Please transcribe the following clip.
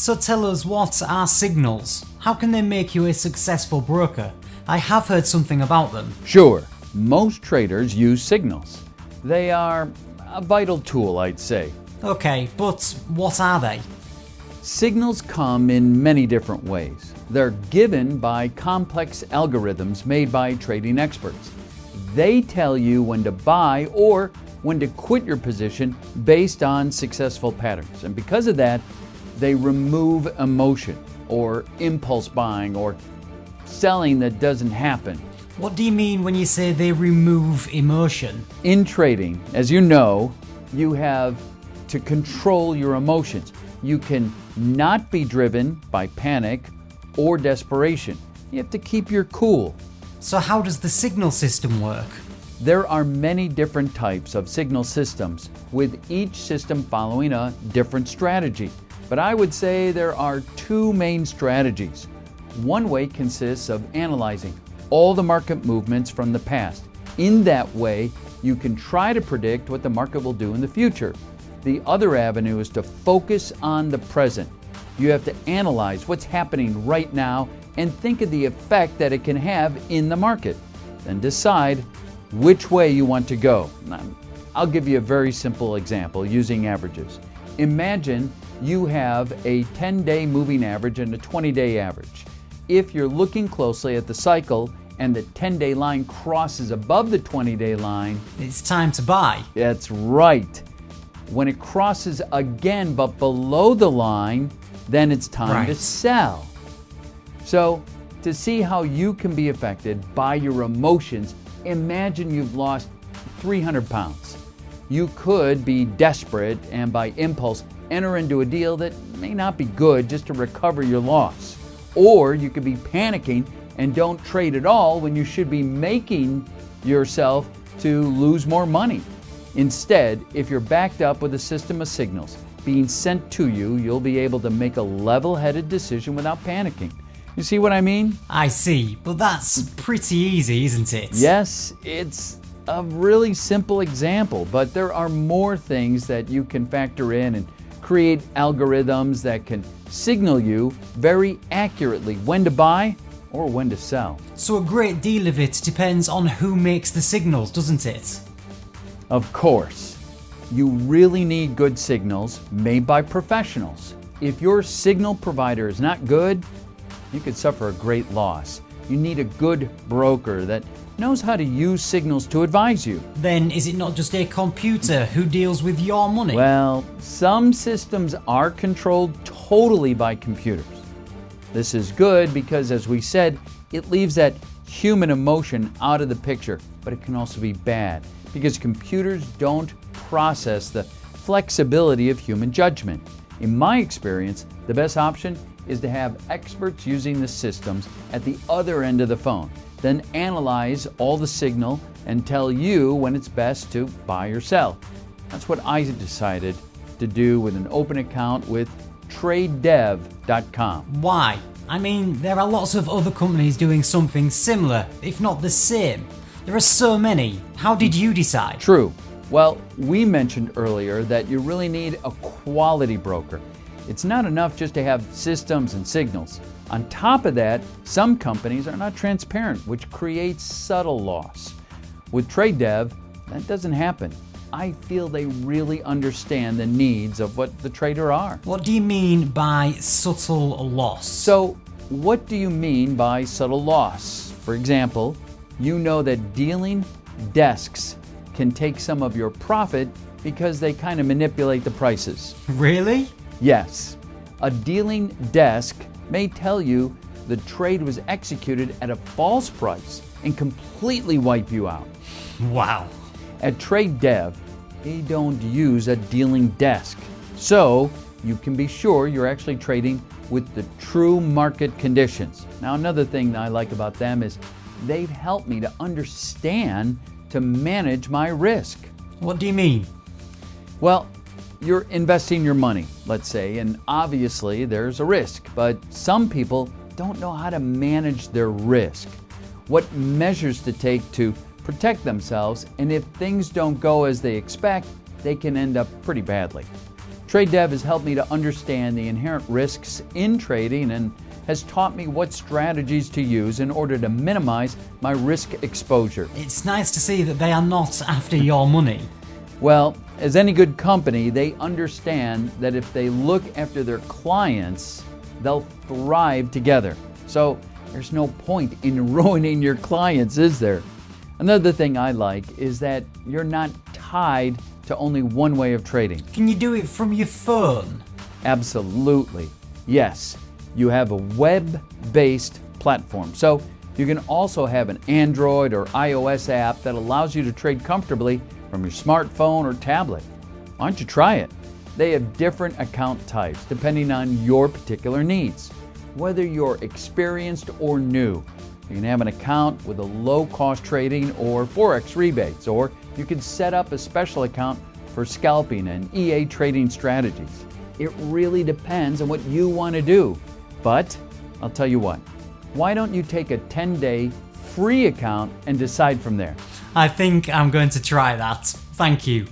So tell us, what are signals? How can they make you a successful broker? I have heard something about them. Sure, most traders use signals. They are a vital tool, I'd say. Okay, but what are they? Signals come in many different ways. They're given by complex algorithms made by trading experts. They tell you when to buy or when to quit your position based on successful patterns. And because of that, they remove emotion or impulse buying or selling that doesn't happen. What do you mean when you say they remove emotion? In trading, as you know, you have to control your emotions. You can not be driven by panic or desperation. You have to keep your cool. So how does the signal system work? There are many different types of signal systems, with each system following a different strategy. But I would say there are two main strategies. One way consists of analyzing all the market movements from the past. In that way, you can try to predict what the market will do in the future. The other avenue is to focus on the present. You have to analyze what's happening right now and think of the effect that it can have in the market. Then decide which way you want to go. I'll give you a very simple example using averages. Imagine you have a 10-day moving average and a 20-day average. If you're looking closely at the cycle and the 10-day line crosses above the 20-day line, it's time to buy. That's right. When it crosses again but below the line, then it's time to sell. So, to see how you can be affected by your emotions, imagine you've lost 300 pounds. You could be desperate and by impulse enter into a deal that may not be good just to recover your loss. Or you could be panicking and don't trade at all when you should be making yourself to lose more money. Instead, if you're backed up with a system of signals being sent to you, you'll be able to make a level-headed decision without panicking. You see what I mean? I see, but that's pretty easy, isn't it? Yes, it's a really simple example, but there are more things that you can factor in and create algorithms that can signal you very accurately when to buy or when to sell. So a great deal of it depends on who makes the signals, doesn't it? Of course, you really need good signals made by professionals. If your signal provider is not good, you could suffer a great loss. You need a good broker that knows how to use signals to advise you. Then is it not just a computer who deals with your money? Well, some systems are controlled totally by computers. This is good because, as we said, it leaves that human emotion out of the picture, but it can also be bad because computers don't process the flexibility of human judgment. In my experience, the best option is to have experts using the systems at the other end of the phone, then analyze all the signal and tell you when it's best to buy or sell. That's what I decided to do with an open account with TradeDev.com. Why? I mean, there are lots of other companies doing something similar, if not the same. There are so many. How did you decide? True. Well, we mentioned earlier that you really need a quality broker. It's not enough just to have systems and signals. On top of that, some companies are not transparent, which creates subtle loss. With TradeDev, that doesn't happen. I feel they really understand the needs of what the trader are. What do you mean by subtle loss? So, what do you mean by subtle loss? For example, you know that dealing desks can take some of your profit because they kind of manipulate the prices. Really? Yes. A dealing desk may tell you the trade was executed at a false price and completely wipe you out. Wow. At TradeDev, they don't use a dealing desk. So you can be sure you're actually trading with the true market conditions. Now, another thing that I like about them is they've helped me to understand to manage my risk. What do you mean? Well, you're investing your money, let's say, and obviously there's a risk, but some people don't know how to manage their risk, what measures to take to protect themselves, and if things don't go as they expect, they can end up pretty badly. Trade Dev has helped me to understand the inherent risks in trading and has taught me what strategies to use in order to minimize my risk exposure. It's nice to see that they are not after your money. Well, as any good company, they understand that if they look after their clients, they'll thrive together. So there's no point in ruining your clients, is there? Another thing I like is that you're not tied to only one way of trading. Can you do it from your phone? Absolutely. Yes, you have a web-based platform. So you can also have an Android or iOS app that allows you to trade comfortably from your smartphone or tablet. Why don't you try it? They have different account types depending on your particular needs. Whether you're experienced or new, you can have an account with a low-cost trading or Forex rebates, or you can set up a special account for scalping and EA trading strategies. It really depends on what you want to do. But I'll tell you what, why don't you take a 10-day free account and decide from there? I think I'm going to try that. Thank you.